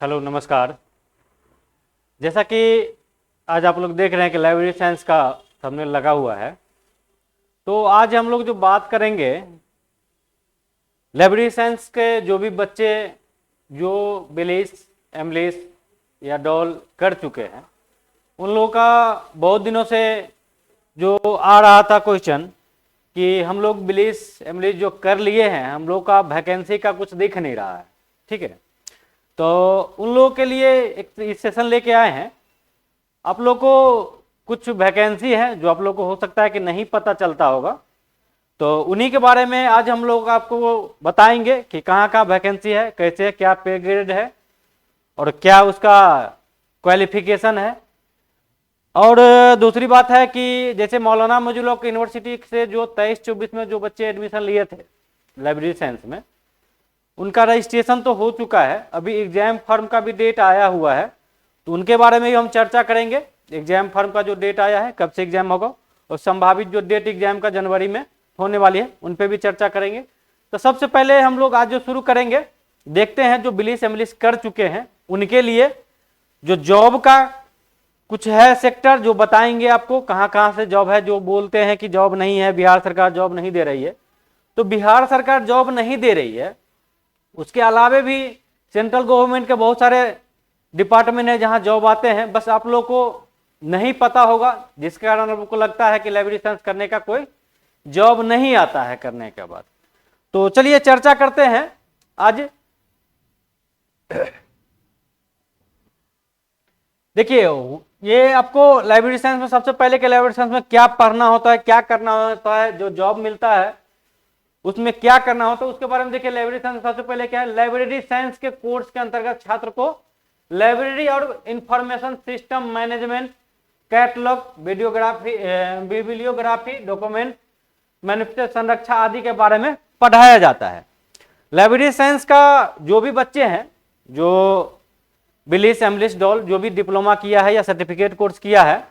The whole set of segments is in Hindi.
हेलो नमस्कार। जैसा कि आज आप लोग देख रहे हैं कि लाइब्रेरी साइंस का थंबनेल लगा हुआ है, तो आज हम लोग जो बात करेंगे लाइब्रेरी साइंस के जो भी बच्चे जो बिलिस, एमलिस या डॉल कर चुके हैं, उन लोगों का बहुत दिनों से जो आ रहा था क्वेश्चन कि हम लोग बिलिस, एमलिस जो कर लिए हैं, हम लोग का वैकेंसी का कुछ दिख नहीं रहा है। ठीक है, तो उन लोगों के लिए एक सेशन लेके आए हैं। आप लोग को कुछ वैकेंसी है जो आप लोग को हो सकता है कि नहीं पता चलता होगा, तो उन्हीं के बारे में आज हम लोग आपको बताएंगे कि कहाँ कहाँ वैकेंसी है, कैसे क्या पे ग्रेड है और क्या उसका क्वालिफिकेशन है। और दूसरी बात है कि जैसे मौलाना मौजूद हक यूनिवर्सिटी से जो 23-24 में जो बच्चे एडमिशन लिए थे लाइब्रेरी साइंस में, उनका रजिस्ट्रेशन तो हो चुका है। अभी एग्जाम फॉर्म का भी डेट आया हुआ है, तो उनके बारे में भी हम चर्चा करेंगे। एग्जाम फॉर्म का जो डेट आया है, कब से एग्जाम होगा, और संभावित जो डेट एग्जाम का जनवरी में होने वाली है, उन पे भी चर्चा करेंगे। तो सबसे पहले हम लोग आज जो शुरू करेंगे, देखते हैं जो बिलिस एमलिस कर चुके हैं उनके लिए जो जॉब का कुछ है सेक्टर जो बताएंगे आपको कहाँ कहाँ से जॉब है। जो बोलते हैं कि जॉब नहीं है, बिहार सरकार जॉब नहीं दे रही है, तो बिहार सरकार जॉब नहीं दे रही है, उसके अलावे भी सेंट्रल गवर्नमेंट के बहुत सारे डिपार्टमेंट है जहां जॉब आते हैं, बस आप लोग को नहीं पता होगा, जिसके कारण आप लोग को लगता है कि लाइब्रेरी साइंस करने का कोई जॉब नहीं आता है करने के बाद। तो चलिए चर्चा करते हैं आज। देखिए, ये आपको लाइब्रेरी साइंस में सबसे पहले के लाइब्रेरी साइंस में क्या पढ़ना होता है, क्या करना होता है, जो जॉब मिलता है उसमें क्या करना होता है, उसके बारे में देखिए। लाइब्रेरी साइंस सबसे पहले क्या है, लाइब्रेरी साइंस के कोर्स के अंतर्गत छात्र को लाइब्रेरी और information system management, catalogue, bibliography, document manufacture, संरक्षा आदि के बारे में पढ़ाया जाता है। लाइब्रेरी साइंस का जो भी बच्चे हैं, जो बिलिस, एमलिस, डॉल जो भी डिप्लोमा किया है या सर्टिफिकेट कोर्स किया है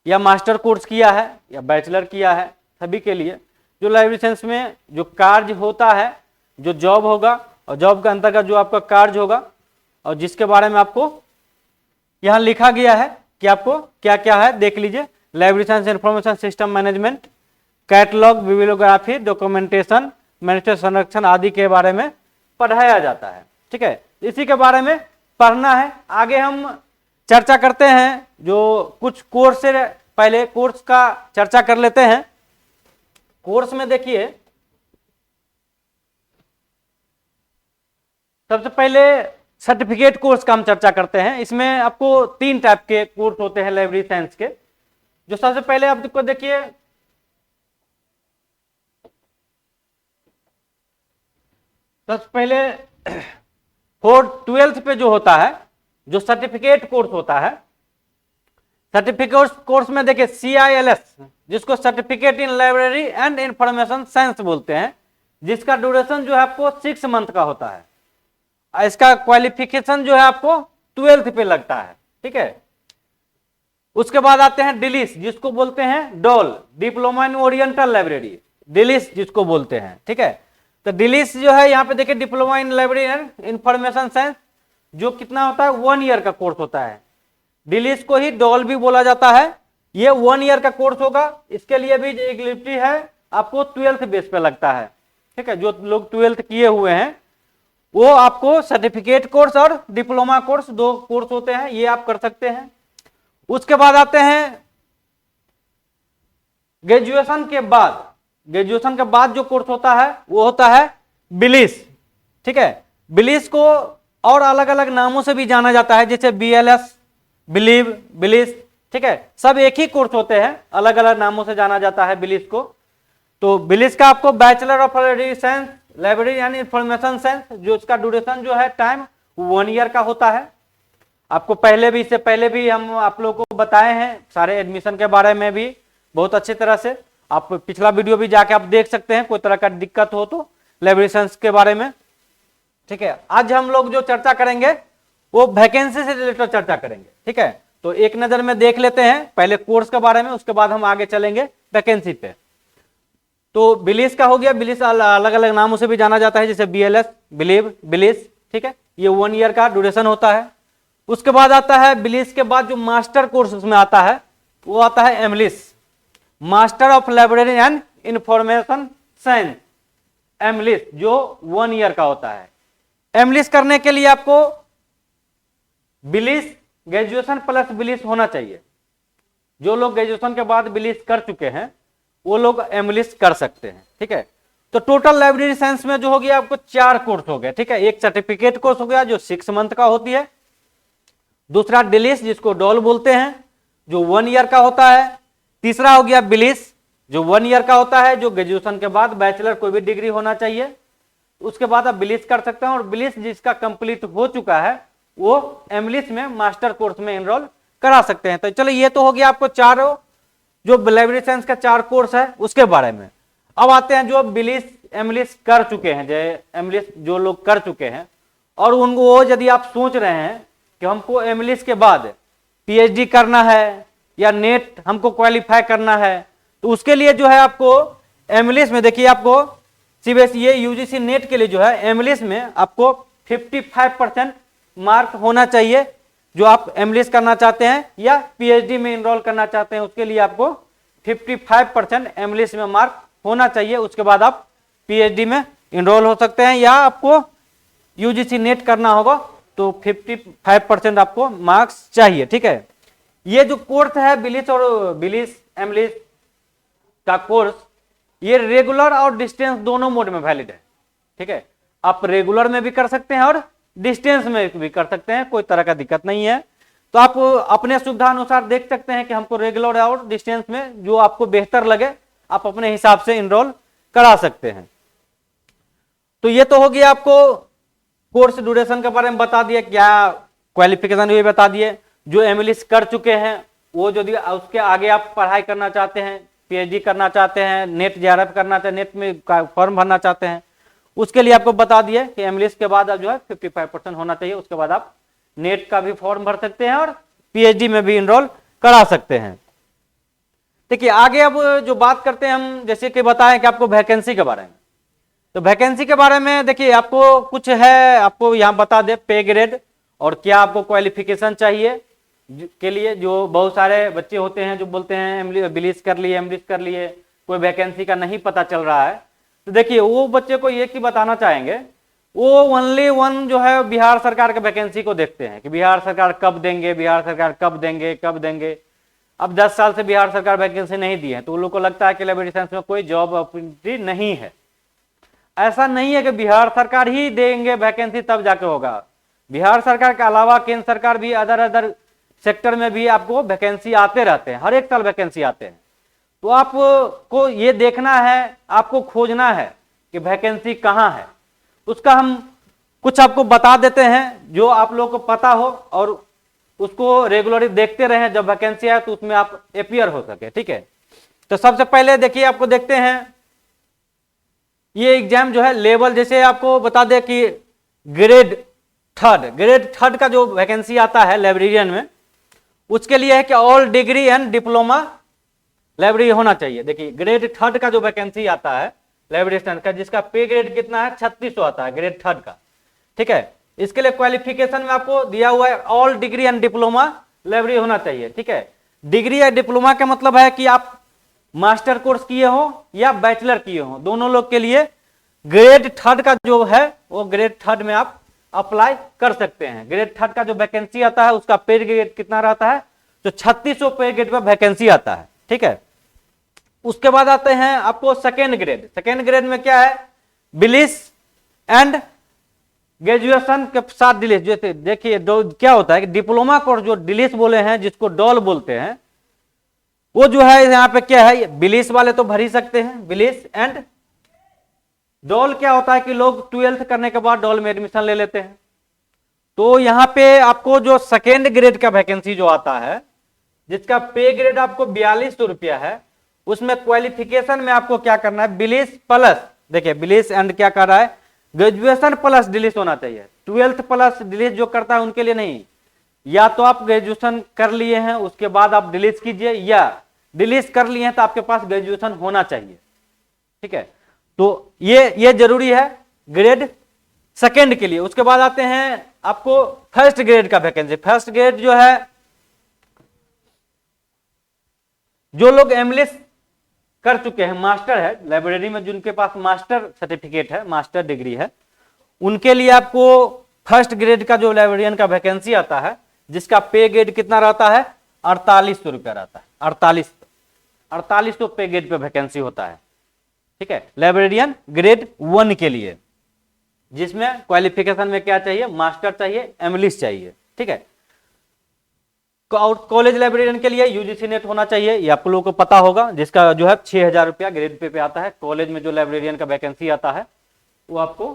या मास्टर कोर्स किया है या बैचलर किया है, सभी के लिए जो लाइब्रेरी साइंस में जो कार्य होता है, जो जॉब होगा और जॉब के अंतर्गत जो आपका कार्य होगा, और जिसके बारे में आपको यहाँ लिखा गया है कि आपको क्या क्या है, देख लीजिए। Library science information system management, catalogue, bibliography, documentation, manufacture, संरक्षण आदि के बारे में पढ़ाया जाता है। ठीक है, इसी के बारे में पढ़ना है। आगे हम चर्चा करते हैं जो कुछ कोर्स से पहले कोर्स का चर्चा कर लेते हैं। कोर्स में देखिए, सबसे पहले सर्टिफिकेट कोर्स का हम चर्चा करते हैं। इसमें आपको 3 टाइप के कोर्स होते हैं लाइब्रेरी साइंस के। जो सबसे पहले आपको देखिए, सबसे पहले 12th पे जो होता है, जो सर्टिफिकेट कोर्स होता है, सर्टिफिकेट कोर्स में देखिए CILS, जिसको certificate in library and information science बोलते हैं, जिसका ड्यूरेशन जो है आपको 6 मंथ का होता है। इसका क्वालिफिकेशन जो है आपको 12th पे लगता है। ठीक है, उसके बाद आते हैं डिलिस, जिसको बोलते हैं DOL, diploma in oriental library, DLIS जिसको बोलते हैं। ठीक है, तो डिलिस जो है यहाँ पे देखिए diploma in library and information science, जो कितना होता है 1 ईयर का कोर्स होता है। डिलिस को ही डॉल भी बोला जाता है। ये 1 ईयर का कोर्स होगा। इसके लिए भी एलिजिबिलिटी है, आपको 12th बेस पे लगता है। ठीक है, जो लोग 12th किए हुए हैं वो आपको सर्टिफिकेट कोर्स और डिप्लोमा कोर्स 2 कोर्स होते हैं, ये आप कर सकते हैं। उसके बाद आते हैं ग्रेजुएशन के बाद। ग्रेजुएशन के बाद जो कोर्स होता है वो होता है बिलिस। ठीक है, बिलिस को और अलग अलग नामों से भी जाना जाता है, जैसे BLS, बिलीव, बिलिस। ठीक है, सब एक ही कोर्स होते हैं, अलग अलग नामों से जाना जाता है बिलिस को। तो बिलिस का आपको bachelor of library science, library यानी इंफॉर्मेशन साइंस, जो इसका ड्यूरेशन जो है टाइम 1 ईयर का होता है। आपको पहले भी, इससे पहले भी हम आप लोगों को बताए हैं सारे एडमिशन के बारे में भी बहुत अच्छी तरह से। आप पिछला वीडियो भी जाके आप देख सकते हैं, कोई तरह का दिक्कत हो तो लाइब्रेरी साइंस के बारे में। ठीक है, आज हम लोग जो चर्चा करेंगे वो वैकेंसी से रिलेटेड चर्चा करेंगे। ठीक है, तो एक नजर में देख लेते हैं पहले कोर्स के बारे में, उसके बाद हम आगे चलेंगे वैकेंसी पे। तो बिलिस का हो गया, बिलिस अलग अलग नामों से भी जाना जाता है, जैसे BLS, बिलीव, बिलिस। ठीक है, ये 1 ईयर का ड्यूरेशन होता है। उसके बाद आता है बिलीस के बाद जो मास्टर कोर्स उसमें आता है वो आता है MLIS, master of library and information science, MLIS, जो 1 ईयर का होता है। एमलिस करने के लिए आपको बिलीस ग्रेजुएशन प्लस बिलीस होना चाहिए। जो लोग ग्रेजुएशन के बाद बिलीस कर चुके हैं वो लोग एमलिस कर सकते हैं, ठीक है। तो टोटल लाइब्रेरी साइंस में जो हो गया आपको 4 कोर्स हो गए, ठीक है। एक सर्टिफिकेट कोर्स हो गया जो 6 मंथ का होती है, दूसरा डिलीस जिसको डॉल बोलते हैं जो 1 ईयर का होता है, तीसरा हो गया बिलीस जो 1 ईयर का होता है, जो ग्रेजुएशन के बाद बैचलर कोई भी डिग्री होना चाहिए, उसके बाद आप बिलीस कर सकते हैं। और बिलीस जिसका कंप्लीट हो चुका है वो एमलिस में मास्टर कोर्स में एनरोल करा सकते हैं। तो चलो ये तो हो गया आपको चारों जो लाइब्रेरी साइंस का 4 कोर्स है उसके बारे में। अब आते हैं जो बिलीस एमलिस कर चुके हैं, जो एमलिस जो लोग कर चुके हैं और उनको यदि आप सोच रहे हैं कि हमको एमलिस के बाद पीएचडी करना है या नेट हमको क्वालिफाई करना है, तो उसके लिए जो है आपको एमलिस में देखिए आपको सीबीएसई यूजीसी नेट के लिए जो है एमलिस में आपको 55% मार्क होना चाहिए। जो आप एमलिस करना चाहते हैं या पीएचडी में एनरोल करना चाहते हैं उसके लिए आपको 55% एमलिस में मार्क होना चाहिए। उसके बाद आप पीएचडी में एनरोल हो सकते हैं या आपको यूजीसी नेट करना होगा तो 55% आपको मार्क्स चाहिए, ठीक है। ये जो कोर्स है बिलीस और बिलीस एमलिस का कोर्स ये रेगुलर और डिस्टेंस दोनों मोड में वैलिड है, ठीक है। आप रेगुलर में भी कर सकते हैं और डिस्टेंस में भी कर सकते हैं, कोई तरह का दिक्कत नहीं है। तो आप अपने सुविधा अनुसार देख सकते हैं कि हमको रेगुलर और डिस्टेंस में जो आपको बेहतर लगे आप अपने हिसाब से एनरोल करा सकते हैं। तो ये तो हो गया आपको कोर्स ड्यूरेशन के बारे में बता दिया, क्या क्वालिफिकेशन ये बता दिए। जो एमलिस कर चुके हैं वो यदि उसके आगे आप पढ़ाई करना चाहते हैं, पीएचडी करना चाहते हैं, नेट जेआरएफ करना चाहते हैं, नेट में फॉर्म भरना चाहते हैं, उसके लिए आपको बता दिए कि एमलिस के बाद आप जो है 55% होना चाहिए। उसके बाद आप नेट का भी फॉर्म भर सकते हैं और पीएचडी में भी एनरोल करा सकते हैं। देखिए आगे अब जो बात करते हैं हम, जैसे कि बताएं कि आपको वैकेंसी के बारे में, तो वैकेंसी के बारे में देखिए आपको कुछ है, आपको यहाँ बता दे पे ग्रेड और क्या आपको क्वालिफिकेशन चाहिए के लिए। जो बहुत सारे बच्चे होते हैं जो बोलते हैं बिलीस कर लिए, एमलिस कर लिए, कोई वैकेंसी का नहीं पता चल रहा है, तो देखिए वो बच्चे को ये की बताना चाहेंगे, वो ओनली वन जो है बिहार सरकार के वैकेंसी को देखते हैं कि बिहार सरकार कब देंगे, बिहार सरकार कब देंगे, कब देंगे। अब 10 साल से बिहार सरकार वैकेंसी नहीं दी है तो उन लोग को लगता है कि लाइब्रेरी साइंस में कोई जॉब अपॉर्चुनिटी नहीं है। ऐसा नहीं है कि बिहार सरकार ही देंगे वैकेंसी तब जाके होगा। बिहार सरकार के अलावा केंद्र सरकार भी अदर सेक्टर में भी आपको वैकेंसी आते रहते हैं, हर एक साल वैकेंसी आते हैं। तो आपको ये देखना है, आपको खोजना है कि वैकेंसी कहाँ है। उसका हम कुछ आपको बता देते हैं जो आप लोगों को पता हो और उसको रेगुलरली देखते रहें, जब वैकेंसी आए तो उसमें आप अपीयर हो सके, ठीक है। तो सबसे पहले देखिए आपको देखते हैं ये एग्जाम जो है लेवल, जैसे आपको बता दें कि ग्रेड थर्ड का जो वैकेंसी आता है लाइब्रेरियन में, उसके लिए है कि all degree and diploma library होना चाहिए। देखिए ग्रेड थर्ड का जो वैकेंसी आता है लाइब्रेरियन का, जिसका पे ग्रेड कितना है 3600 आता है ग्रेड थर्ड का, ठीक है। इसके लिए क्वालिफिकेशन में आपको दिया हुआ है all degree and diploma library होना चाहिए, ठीक है। डिग्री या डिप्लोमा का मतलब है कि आप मास्टर कोर्स किए हो या बैचलर किए हो, दोनों लोग के लिए ग्रेड थर्ड का जो है वो ग्रेड थर्ड में आप अप्लाई कर सकते हैं। ग्रेड थर्ड का जो वैकेंसी आता है उसका पे ग्रेड कितना रहता है, तो 3600 पे ग्रेड पर वैकेंसी आता है, ठीक है। उसके बाद आते हैं आपको सेकेंड ग्रेड। सेकेंड ग्रेड में क्या है, बिलीस एंड ग्रेजुएशन के साथ डिलीस। जैसे देखिए क्या होता है कि डिप्लोमा कोर्स जो डिलीस बोले हैं, जिसको डॉल बोलते हैं, वो जो है यहाँ पे क्या है, बिलीस वाले तो भर ही सकते हैं। बिलीस एंड डॉल क्या होता है कि लोग 12th करने के बाद डॉल में एडमिशन ले लेते हैं। तो यहाँ पे आपको जो सेकेंड ग्रेड का वैकेंसी जो आता है, जिसका पे ग्रेड आपको 4200 रुपया है, उसमें क्वालिफिकेशन में आपको क्या करना है, बिलीस प्लस, देखिए बिलीस एंड क्या कर रहा है, ग्रेजुएशन प्लस डिलीस होना चाहिए। 12th प्लस डिलीस जो करता है उनके लिए नहीं, या तो आप ग्रेजुएशन कर लिए हैं उसके बाद आप डिलीस कीजिए, या डिलीस कर लिए हैं तो आपके पास ग्रेजुएशन होना चाहिए, ठीक है। तो ये जरूरी है ग्रेड सेकेंड के लिए। उसके बाद आते हैं आपको फर्स्ट ग्रेड का वैकेंसी। फर्स्ट ग्रेड जो है, जो लोग एमएलएस कर चुके हैं, मास्टर है लाइब्रेरी में, जिनके पास मास्टर सर्टिफिकेट है, मास्टर डिग्री है, उनके लिए आपको फर्स्ट ग्रेड का जो लाइब्रेरियन का वैकेंसी आता है, जिसका पे ग्रेड कितना रहता है, 4800 रुपया रहता है। 4800 पे ग्रेड पे वैकेंसी होता है, ठीक है, लाइब्रेरियन ग्रेड 1 के लिए, जिसमें क्वालिफिकेशन में क्या चाहिए, मास्टर चाहिए, एमएलएस चाहिए, ठीक है। कॉलेज लाइब्रेरियन के लिए यूजीसी नेट होना चाहिए, ये आप लोगों को पता होगा, जिसका जो है 6000 रुपया ग्रेड पे आता है। कॉलेज में जो लाइब्रेरियन का वैकेंसी आता है वो आपको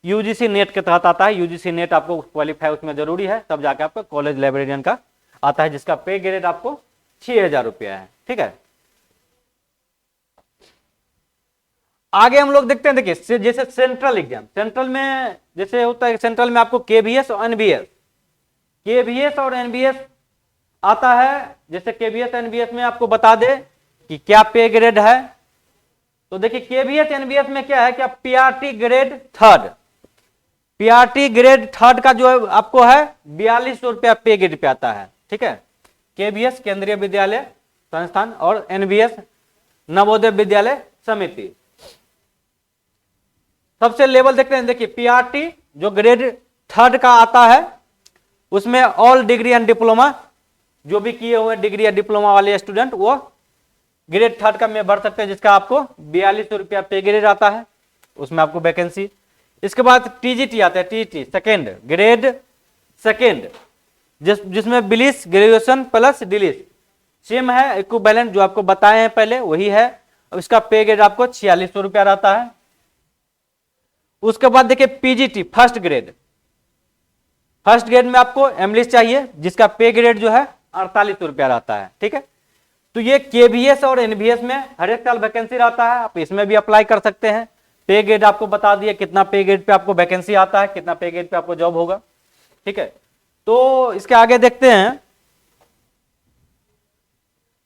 यूजीसी नेट के तहत आता है। यूजीसी नेट आपको क्वालिफाई उसमें जरूरी है, तब जाके आपको कॉलेज लाइब्रेरियन का आता है, जिसका पे ग्रेड आपको 6000 रुपया है, ठीक है। आगे हम लोग देखते हैं, देखिए जैसे सेंट्रल एग्जाम, सेंट्रल में जैसे होता है, सेंट्रल में आपको केवीएस और एनबीएस, केवीएस और एनबीएस आता है। जैसे केवीएस एनबीएस में आपको बता दे कि क्या पे ग्रेड है, तो देखिए केवीएस एनबीएस में क्या है कि आप PRT grade third, PRT grade third का जो है आपको है 4200 रुपया पे ग्रेड पे आता है, ठीक है। केवीएस केंद्रीय विद्यालय संस्थान और एनबीएस नवोदय विद्यालय समिति। सबसे लेवल देखते हैं, देखिए पीआरटी जो ग्रेड थर्ड का आता है, उसमें ऑल डिग्री एंड डिप्लोमा, जो भी किए हुए डिग्री या डिप्लोमा वाले स्टूडेंट वो ग्रेड थर्ड का में भर सकते हैं, जिसका आपको 4200 रुपया पे ग्रेड आता है, उसमें आपको वैकेंसी। इसके बाद टीजीटी आता है, टीजीटी सेकेंड ग्रेड सेकेंड, जिसमें बिलिस ग्रेजुएशन प्लस डिलिस सेम है, इक्विवेलेंट जो आपको बताए हैं पहले वही है। इसका पे ग्रेड आपको 4600 रुपया रहता है। उसके बाद देखिए PGT first grade, first grade में आपको एमएलएस चाहिए, जिसका पे ग्रेड जो है 4800 रुपया रहता है, ठीक है। तो ये केवीएस और एनबीएस में हर एक साल वैकेंसी रहता है, आप इसमें भी अप्लाई कर सकते हैं। पे ग्रेड आपको बता दिया कितना पे ग्रेड पे आपको वैकेंसी आता है, कितना पे ग्रेड पे आपको जॉब होगा, ठीक है। तो इसके आगे देखते हैं,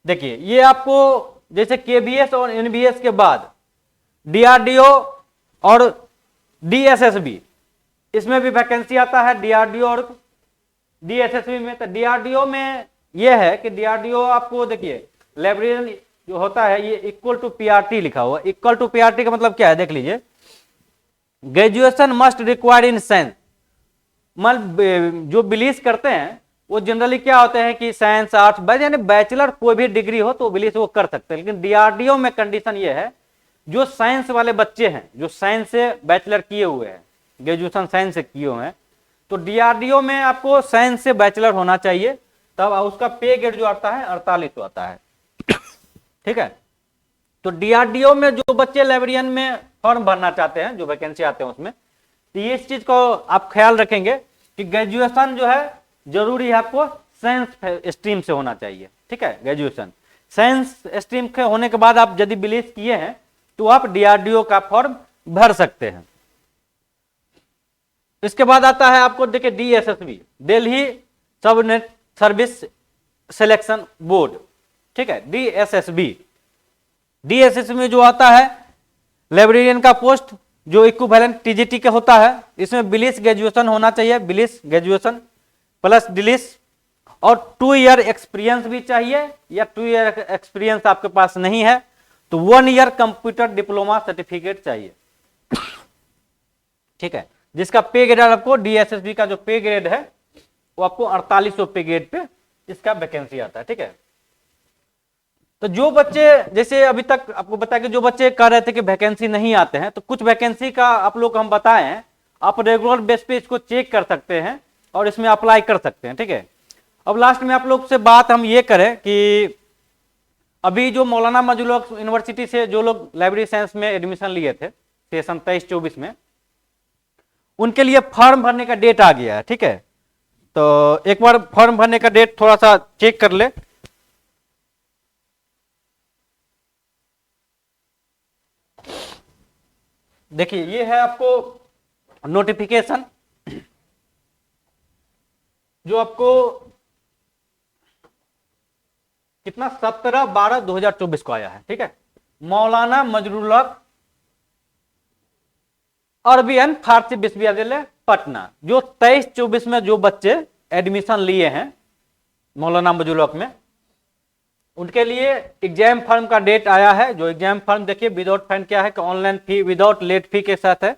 देखिए ये आपको जैसे केवीएस और एनबीएस के बाद डीआरडीओ और डीएसएसबी, इसमें भी वैकेंसी आता है, डीआरडीओ और डीएसएसबी में। तो डीआरडीओ में ये है कि डीआरडीओ आपको देखिए लाइब्रेरियन जो होता है ये इक्वल टू पीआरटी लिखा हुआ। इक्वल टू पीआरटी का मतलब क्या है, देख लीजिए, graduation must required in science, मतलब जो बिलीव करते हैं वो जनरली क्या होते हैं कि साइंस आर्ट्स, यानी बैचलर कोई भी डिग्री हो तो बिलीव वो कर सकते हैं। लेकिन डीआरडीओ में कंडीशन ये है, जो साइंस वाले बच्चे हैं, जो साइंस से बैचलर किए हुए हैं, ग्रेजुएशन साइंस से किए हुए हैं, तो डीआरडीओ में आपको साइंस से बैचलर होना चाहिए, तब उसका पे ग्रेड जो आता है 4800 आता है, ठीक है। तो डीआरडीओ में जो बच्चे लाइब्रेरियन में फॉर्म भरना चाहते हैं, जो वैकेंसी आते हैं उसमें, तो ये इस चीज को आप ख्याल रखेंगे कि ग्रेजुएशन जो है जरूरी है, आपको साइंस स्ट्रीम से होना चाहिए, ठीक है। ग्रेजुएशन साइंस स्ट्रीम के होने के बाद आप यदि बिलीव किए हैं तो आप डीआरडीओ का फॉर्म भर सकते हैं। इसके बाद आता है आपको देखिए DSSB, Delhi subnet service selection board, ठीक है, डीएसएसबी। डीएसएसबी में जो आता है लाइब्रेरियन का पोस्ट जो इक्विवेलेंट टीजीटी के होता है, इसमें बिलिस ग्रेजुएशन होना चाहिए, बिलिस ग्रेजुएशन प्लस डिलिस, और 2 ईयर एक्सपीरियंस भी चाहिए, या 2 ईयर एक्सपीरियंस आपके पास नहीं है तो 1 ईयर कंप्यूटर डिप्लोमा सर्टिफिकेट चाहिए, ठीक है। जिसका पे ग्रेड आपको डीएसएसबी का जो पे ग्रेड है वो आपको 4800 पे ग्रेड पे इसका वैकेंसी आता है, ठीक है। तो जो बच्चे जैसे अभी तक आपको बताया कि जो बच्चे कह रहे थे कि वैकेंसी नहीं आते हैं, तो कुछ वैकेंसी का आप लोग हम बताए हैं, आप रेगुलर बेस पे इसको चेक कर सकते हैं और इसमें अप्लाई कर सकते हैं, ठीक है। अब लास्ट में आप लोग से बात हम ये करें कि अभी जो मौलाना मजलू हक यूनिवर्सिटी से जो लोग लाइब्रेरी साइंस में एडमिशन लिए थे सेशन 23-24 में, उनके लिए फॉर्म भरने का डेट आ गया है, ठीक है। तो एक बार फॉर्म भरने का डेट थोड़ा सा चेक कर ले। देखिए ये है आपको नोटिफिकेशन जो आपको कितना 17/12/2024 को आया है, ठीक है। मौलाना मजरूल हक अरबी एंड फारसी विश्वविद्यालय पटना। जो 23-24 में जो बच्चे एडमिशन लिए हैं मौलाना मजलूक में, उनके लिए एग्जाम फॉर्म का डेट आया है। जो एग्जाम फॉर्म देखिए विदाउट फाइन क्या है कि online fee without late fee के साथ है।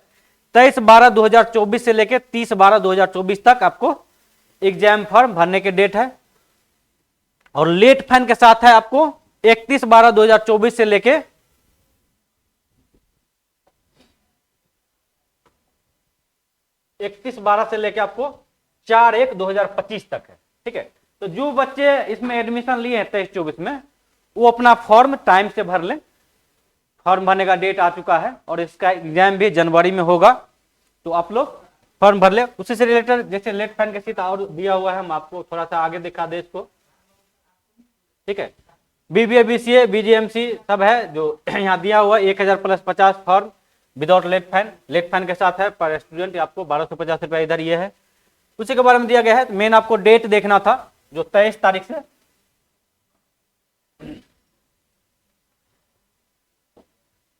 23/12/2024 से लेकर 30/12/2024 तक आपको एग्जाम फॉर्म भरने के डेट है। और लेट फाइन के साथ है आपको 31/12/2024 से लेके 31/12 से लेके आपको 4/1/2025 तक है। ठीक है, तो जो बच्चे इसमें एडमिशन लिए हैं 23-24 में, वो अपना फॉर्म टाइम से भर लें। फॉर्म भरने का डेट आ चुका है और इसका एग्जाम भी जनवरी में होगा, तो आप लोग फॉर्म भर ले। उसी से रिलेटेड जैसे लेट फाइन के सीट और दिया हुआ है, हम आपको थोड़ा सा आगे दिखा दे इसको। ठीक है, बीबीए, बीसीए, बीजीएमसी सब है जो यहाँ दिया हुआ है। 1000 + 50 form without late fine, late fine के साथ है पर स्टूडेंट आपको 1250 रुपया इधर ये है, उसी के बारे में दिया गया है। मेन आपको डेट देखना था जो 23 तारीख से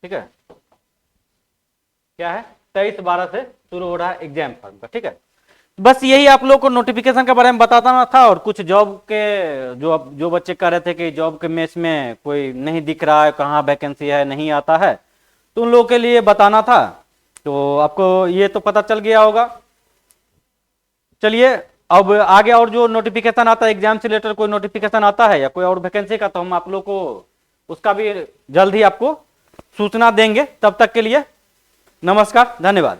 ठीक है, क्या है 23/12 से शुरू हो रहा है एग्जाम फॉर्म का। ठीक है, बस यही आप लोग को नोटिफिकेशन के बारे में बताना था। और कुछ जॉब के जो बच्चे कह रहे थे कि जॉब के मेस में कोई नहीं दिख रहा है, कहाँ वैकेंसी है, नहीं आता है, तो उन लोगों के लिए बताना था। तो आपको ये तो पता चल गया होगा। चलिए अब आगे और जो नोटिफिकेशन आता है एग्जाम से रिलेटेड, कोई नोटिफिकेशन आता है या कोई और वैकेंसी का, तो हम आप लोग को उसका भी जल्द ही आपको सूचना देंगे। तब तक के लिए नमस्कार, धन्यवाद।